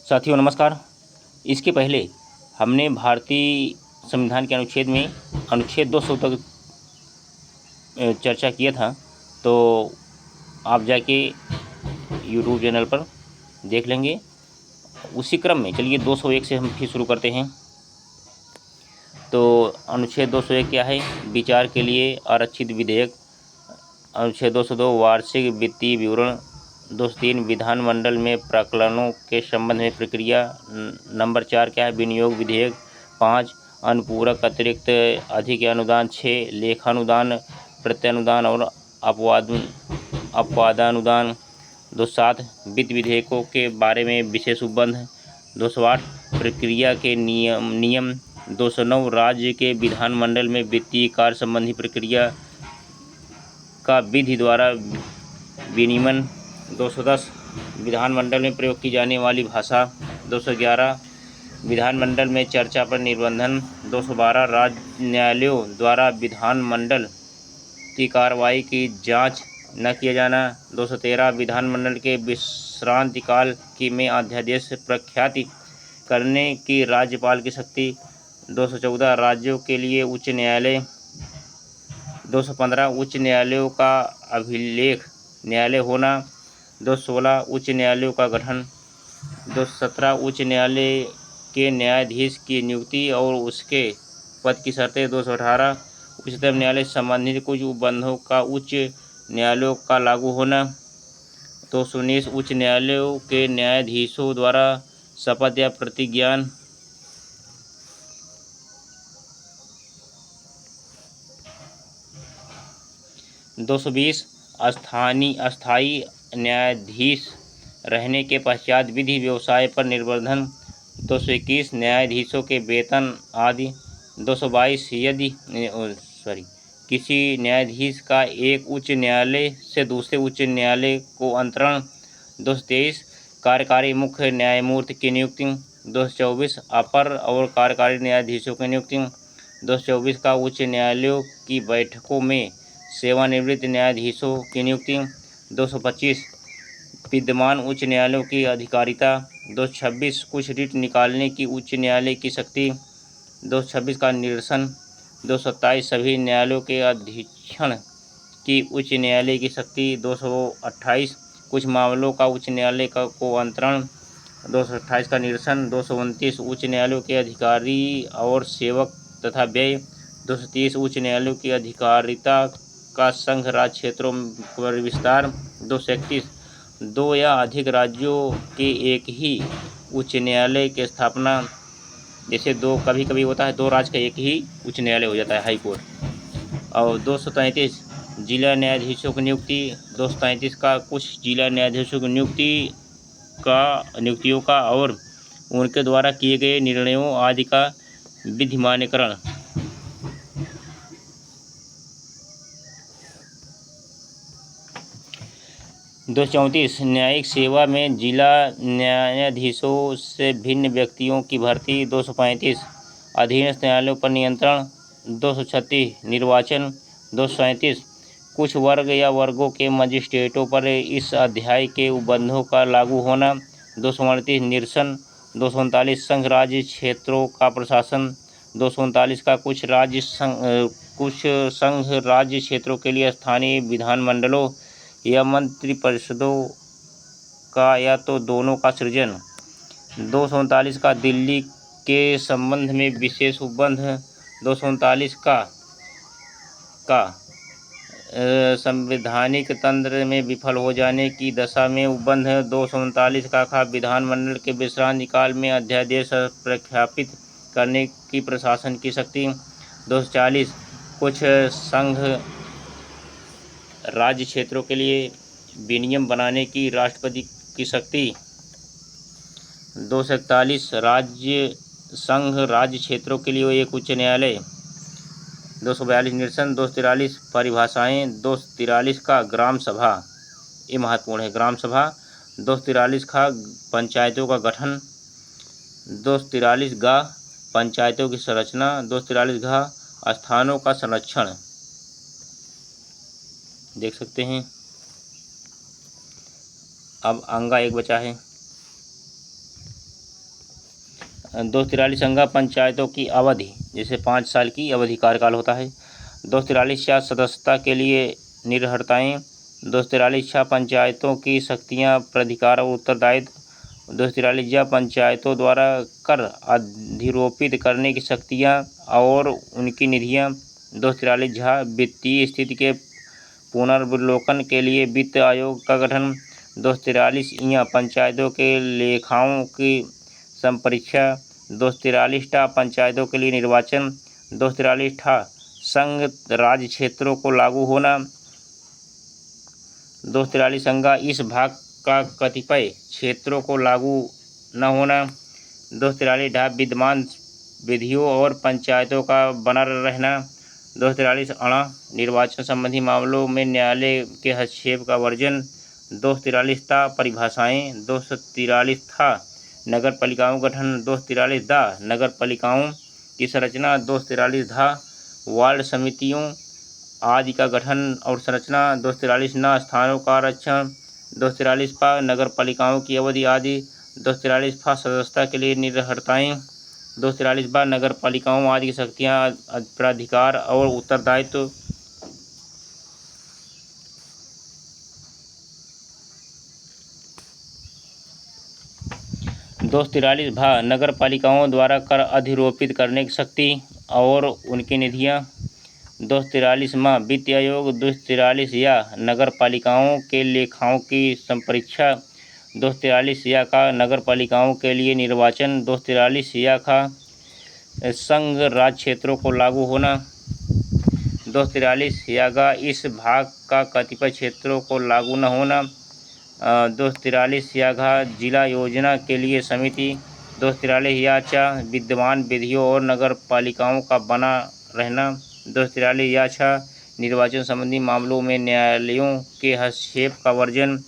साथियों नमस्कार। इसके पहले हमने भारतीय संविधान के अनुच्छेद 200 तक चर्चा किया था, तो आप जाके यूट्यूब चैनल पर देख लेंगे। उसी क्रम में चलिए 201 से हम फिर शुरू करते हैं। तो अनुच्छेद 201 क्या है? विचार के लिए आरक्षित विधेयक। अनुच्छेद 202 वार्षिक वित्तीय विवरण। 203 विधानमंडल में प्राक्कलनों के संबंध में प्रक्रिया। नंबर 4 क्या है? विनियोग विधेयक। 5 अनुपूरक अतिरिक्त अधिक अनुदान। 6 लेखानुदान, प्रत्यानुदान और अपवादानुदान। 207 वित्त विधेयकों के बारे में विशेष उपबंध। 208 प्रक्रिया के नियम। 209 राज्य के विधानमंडल में वित्तीय कार्य संबंधी प्रक्रिया का विधि द्वारा विनियमन। 210 विधानमंडल में प्रयोग की जाने वाली भाषा। 211 विधानमंडल में चर्चा पर निर्बंधन। 212 राज्य न्यायालयों द्वारा विधानमंडल की कार्रवाई की जांच न किया जाना। 213 विधानमंडल के विश्रांति काल में अध्यादेश प्रख्यात करने की राज्यपाल की शक्ति। 214 राज्यों के लिए उच्च न्यायालय। 215 उच्च न्यायालयों का अभिलेख न्यायालय होना। 216 उच्च न्यायालयों का गठन। 217 उच्च न्यायालय के न्यायाधीश की नियुक्ति और उसके पद की शर्तें। 218 उच्चतम न्यायालय संबंधित कुछ उपबंधों का उच्च न्यायालयों का लागू होना। 219 उच्च न्यायालयों के न्यायाधीशों द्वारा शपथ या प्रतिज्ञान। 220 अस्थायी न्यायाधीश रहने के पश्चात विधि व्यवसाय पर निर्बंधन। 221 न्यायाधीशों के वेतन आदि। 222 यदि किसी न्यायाधीश का एक उच्च न्यायालय से दूसरे उच्च न्यायालय को अंतरण। 223 कार्यकारी मुख्य न्यायमूर्ति की नियुक्ति। 224 अपर और कार्यकारी न्यायाधीशों की नियुक्ति। 224 का उच्च न्यायालयों की बैठकों में सेवानिवृत्त न्यायाधीशों की नियुक्ति। 225 विद्यमान उच्च न्यायालयों की अधिकारिता। 226 कुछ रिट निकालने की उच्च न्यायालय की शक्ति। 226 का निरसन। 227 सभी न्यायालयों के अधीक्षण की उच्च न्यायालय की शक्ति। 228 कुछ मामलों का उच्च न्यायालय को अंतरण। 228 का निरसन। 229 उच्च न्यायालयों के अधिकारी और सेवक तथा व्यय। 230 उच्च न्यायालयों की अधिकारिता का संघ राज्य क्षेत्रों पर विस्तार। 231 दो या अधिक राज्यों के एक ही उच्च न्यायालय की स्थापना। जैसे कभी कभी होता है 2 राज्य का एक ही उच्च न्यायालय हो जाता है, हाई कोर्ट। और 233 जिला न्यायाधीशों की नियुक्ति। 233 का कुछ जिला न्यायाधीशों की नियुक्तियों का और उनके द्वारा किए गए निर्णयों आदि का विधिमान्यकरण। 234 न्यायिक सेवा में जिला न्यायाधीशों से भिन्न व्यक्तियों की भर्ती। 235 अधीनस्थ न्यायालयों पर नियंत्रण। 236 निर्वाचन। 237 कुछ वर्ग या वर्गों के मजिस्ट्रेटों पर इस अध्याय के उपबंधों का लागू होना। 238 निरसन। 239 संघ राज्य क्षेत्रों का प्रशासन। 239 का कुछ संघ राज्य क्षेत्रों के लिए स्थानीय विधानमंडलों या मंत्रिपरिषदों का या तो दोनों का सृजन। 239 का दिल्ली के संबंध में विशेष उपबंध। 239 का संवैधानिक तंत्र में विफल हो जाने की दशा में उपबंध। 239 का विधानमंडल के विश्रांति काल में अध्यादेश प्रख्यापित करने की प्रशासन की शक्ति। 240 कुछ संघ राज्य क्षेत्रों के लिए विनियम बनाने की राष्ट्रपति की शक्ति। 241 संघ राज्य क्षेत्रों के लिए एक उच्च न्यायालय। 242 निरसन। 243 परिभाषाएं। 243 का ग्राम सभा, ये महत्वपूर्ण है, ग्राम सभा। 243 का पंचायतों का गठन। 243 गा पंचायतों की संरचना। 243 घा स्थानों का संरक्षण। देख सकते हैं। अब अंगा 1 बचा है। 243 संघ पंचायतों की अवधि, जैसे 5 साल की अवधि कार्यकाल होता है। 243 सदस्यता के लिए निर्हरताएँ। 243 पंचायतों की शक्तियाँ, प्राधिकार और उत्तरदायित्व। 243 पंचायतों द्वारा कर अधिरोपित करने की शक्तियाँ और उनकी निधियाँ। 243 वित्तीय स्थिति के पुनर्विलोकन के लिए वित्त आयोग का गठन। 243 पंचायतों के लेखाओं की संपरीक्षा। 243 पंचायतों के लिए निर्वाचन। 243 संघ राज्य क्षेत्रों को लागू होना। 243 संघ इस भाग का कतिपय क्षेत्रों को लागू न होना। 243 विद्यमान विधियों और पंचायतों का बना रहना। 243 निर्वाचन संबंधी मामलों में न्यायालय के हस्तक्षेप का वर्जन। 243 परिभाषाएँ। 243 नगर पालिकाओं गठन। 243 नगर पालिकाओं की संरचना। 243 वार्ड समितियों आदि का गठन और संरचना। 243 स्थानों का आरक्षण। 243 नगर पालिकाओं की अवधि आदि। 243 सदस्यता के लिए निर्हरताएँ। 243 नगर पालिकाओं आदि की शक्तियाँ, प्राधिकार और उत्तरदायित्व। 243 नगर पालिकाओं द्वारा कर अधिरोपित करने की शक्ति और उनकी निधियाँ। 243 वित्त आयोग। 243 नगर पालिकाओं के लेखाओं की संपरीक्षा। 243 का नगर पालिकाओं के लिए निर्वाचन। 243 का संघ राज्य क्षेत्रों को लागू होना। 243 का इस भाग का कतिपय क्षेत्रों को लागू न होना। 243 जिला योजना के लिए समिति। 243 विद्यमान विधियों और नगर पालिकाओं का बना रहना। 243 निर्वाचन संबंधी मामलों में न्यायालयों के हस्तक्षेप का वर्जन।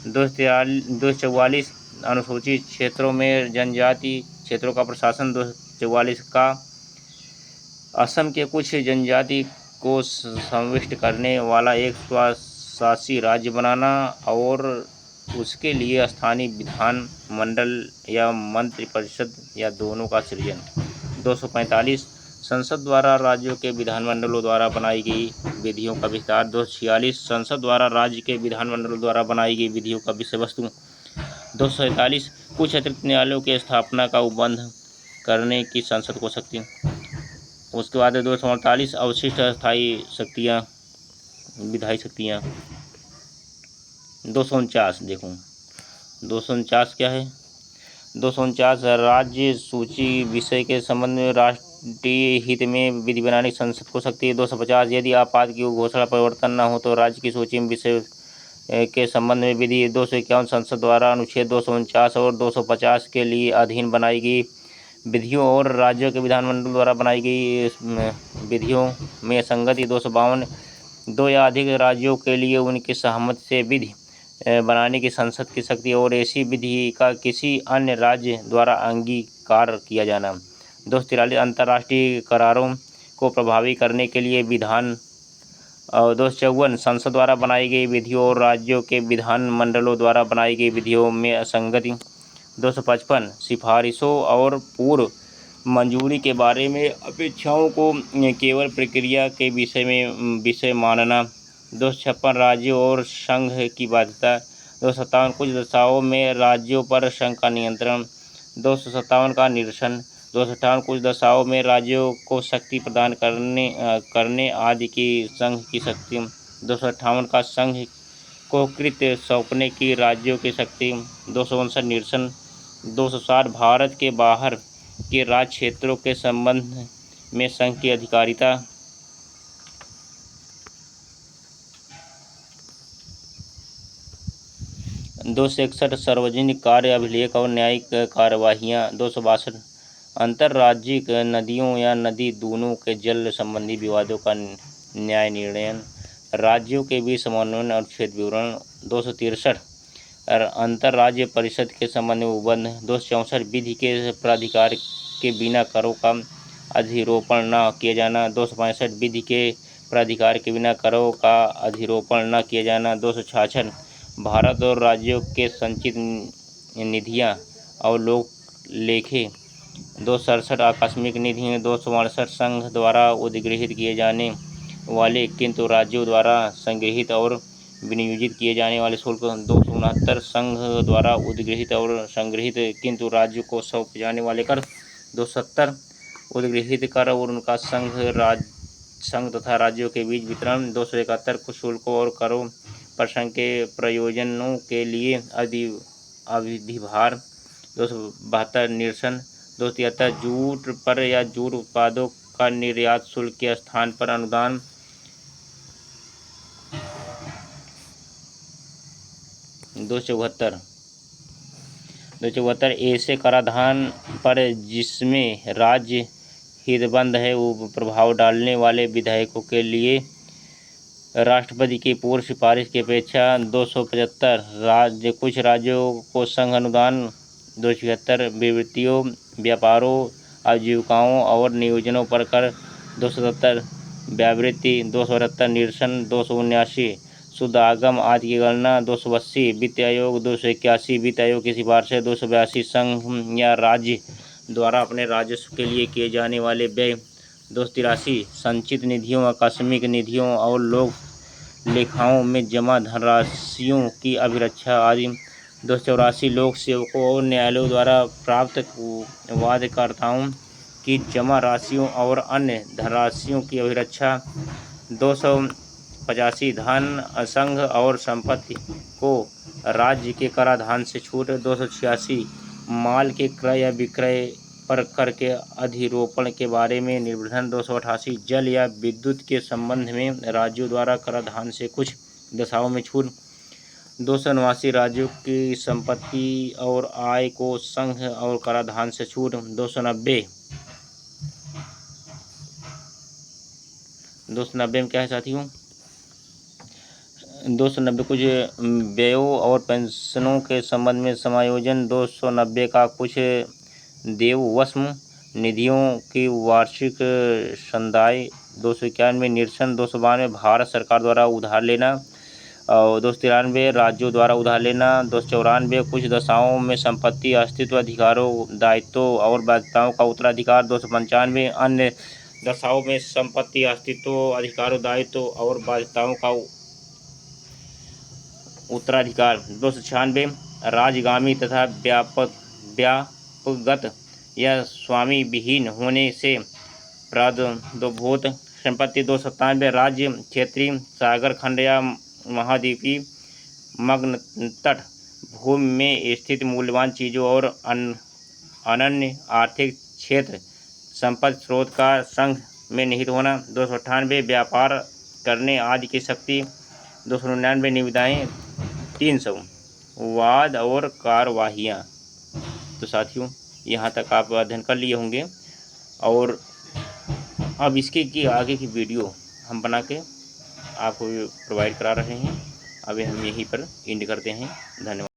244 अनुसूचित क्षेत्रों में जनजाति क्षेत्रों का प्रशासन। 244 का असम के कुछ जनजाति को समाविष्ट करने वाला एक स्वशासी राज्य बनाना और उसके लिए स्थानीय विधान मंडल या मंत्रि परिषद या दोनों का सृजन। 245 संसद द्वारा राज्यों के विधानमंडलों द्वारा बनाई गई विधियों का विस्तार। 246 संसद द्वारा राज्य के विधानमंडलों द्वारा बनाई गई विधियों का विषय वस्तु। 247 कुछ अतिरिक्त न्यायालयों की स्थापना का उपबंध करने की संसद को शक्ति। उसके बाद 248 अवशिष्ट अस्थायी शक्तियाँ, विधायी शक्तियाँ। 249 देखो 249 क्या है। 249 राज्य सूची विषय के संबंध में राष्ट्रीय हित में विधि बनाने की संसद को शक्ति है। 250 यदि आपात की घोषणा परिवर्तन न हो तो राज्य की सूची में विषय के संबंध में विधि। 251 संसद द्वारा अनुच्छेद 249 और 250 के लिए अधीन बनाई गई विधियों और राज्यों के विधानमंडल द्वारा बनाई गई विधियों में असंगति। 252 दो या अधिक राज्यों के लिए उनकी सहमति से विधि बनाने की संसद की शक्ति और ऐसी विधि का किसी अन्य राज्य द्वारा अंगीकार किया जाना। 243 अंतर्राष्ट्रीय करारों को प्रभावी करने के लिए विधान। 254 संसद द्वारा बनाई गई विधियों और राज्यों के विधानमंडलों द्वारा बनाई गई विधियों में असंगति। 255 सिफारिशों और पूर्व मंजूरी के बारे में अपेक्षाओं को केवल प्रक्रिया के विषय मानना। 256 राज्यों और संघ की बाध्यता। 257 कुछ दशाओं में राज्यों पर संघ का नियंत्रण। 257 का निरसन। 258 कुछ दशाओं में राज्यों को शक्ति प्रदान करने आदि की संघ की शक्ति। 258 का संघ को कृत्य सौंपने की राज्यों की शक्ति। 259 निरसन। 260 भारत के बाहर के राज्य क्षेत्रों के संबंध में संघ की अधिकारिता। 261 सार्वजनिक कार्य अभिलेख और न्यायिक कार्यवाहियाँ। 262 अंतर्राज्यिक नदियों या नदी दूनों के जल संबंधी विवादों का न्याय निर्णय। राज्यों के बीच समन्वय और क्षेत्र विवरण। 263 अंतर्राज्य परिषद के संबंध में उपबंध। 264 विधि के प्राधिकार के बिना करों का अधिरोपण न किया जाना। 265 विधि के प्राधिकार के बिना करों का अधिरोपण न किया जाना। 266 भारत और राज्यों के संचित निधियां और लोक लेखे 267 आकस्मिक निधि, 268 संघ द्वारा उद्गृहित किए जाने वाले किंतु राज्यों द्वारा संगृहीत और विनियोजित किए जाने वाले शुल्क, 269 संघ द्वारा उद्गृहित और संग्रहित किंतु राज्य को सौंपे जाने वाले कर, 270 उद्गृहित कर और उनका संघ तथा राज्यों के बीच वितरण, 271 कुछ शुल्कों और करों पर संघ के प्रयोजनों के लिए अधिभार, 272 निरसन, 273 जूट पर या जूट उत्पादों का निर्यात शुल्क के स्थान पर अनुदान, 274 ऐसे कराधान पर जिसमें राज्य हितबंध है वो प्रभाव डालने वाले विधेयकों के लिए राष्ट्रपति की पूर्व सिफारिश की अपेक्षा, 275 कुछ राज्यों को संघ अनुदान, 276 विवृत्तियों, व्यापारों, आजीविकाओं और नियोजनों पर कर, 277 व्यावृत्ति, 278 निरसन, 279 शुद्ध आगम आदि की गणना, 280 वित्त आयोग, 281 वित्त आयोग की सिफारिशें, 282 संघ या राज्य द्वारा अपने राजस्व के लिए किए जाने वाले व्यय, 283 संचित निधियों, आकस्मिक निधियों और लोक लेखाओं में जमा धनराशियों की अभिरक्षा आदि, 284 लोक सेवकों और न्यायालयों द्वारा प्राप्त वादकर्ताओं की जमा राशियों और अन्य धनराशियों की अभिरक्षा, 285 धन संघ और संपत्ति को राज्य के कराधान से छूट, 286 माल के क्रय या विक्रय पर कर के अधिरोपण के बारे में निर्बंध, 288 जल या विद्युत के संबंध में राज्यों द्वारा कराधान से कुछ दशाओं में छूट, 289 राज्यों की संपत्ति और आय को संघ और कराधान से छूट, 290 में क्या है साथियों, 290 कुछ व्ययों और पेंशनों के संबंध में समायोजन, 290 का कुछ देववस्म निधियों की वार्षिक संदाय, 291 निरसन, 292 भारत सरकार द्वारा उधार लेना और 293 राज्यों द्वारा उधार लेना, 294 कुछ दशाओं में संपत्ति, अस्तित्व, अधिकारों, दायित्वों और बाध्यताओं का उत्तराधिकार, 295 अन्य दशाओं में संपत्ति, अस्तित्व, अधिकारों, दायित्व और बाध्यताओं का उत्तराधिकार, 296 राजगामी तथा व्यापकगत या स्वामी विहीन होने से प्रादुर्भूत संपत्ति, 297 राज्य, क्षेत्रीय, सागर खंड या महाद्वीपीय मग्न तट भूमि में स्थित मूल्यवान चीज़ों और अनन्य आर्थिक क्षेत्र संपत्ति स्रोत का संघ में निहित होना, 298 व्यापार करने आदि की शक्ति, 299 निविदाएँ, 300 वाद और कार्यवाहियाँ। तो साथियों यहाँ तक आप अध्ययन कर लिए होंगे और अब इसके की आगे की वीडियो हम बना के आपको प्रोवाइड करा रहे हैं। अभी हम यहीं पर एंड करते हैं। धन्यवाद।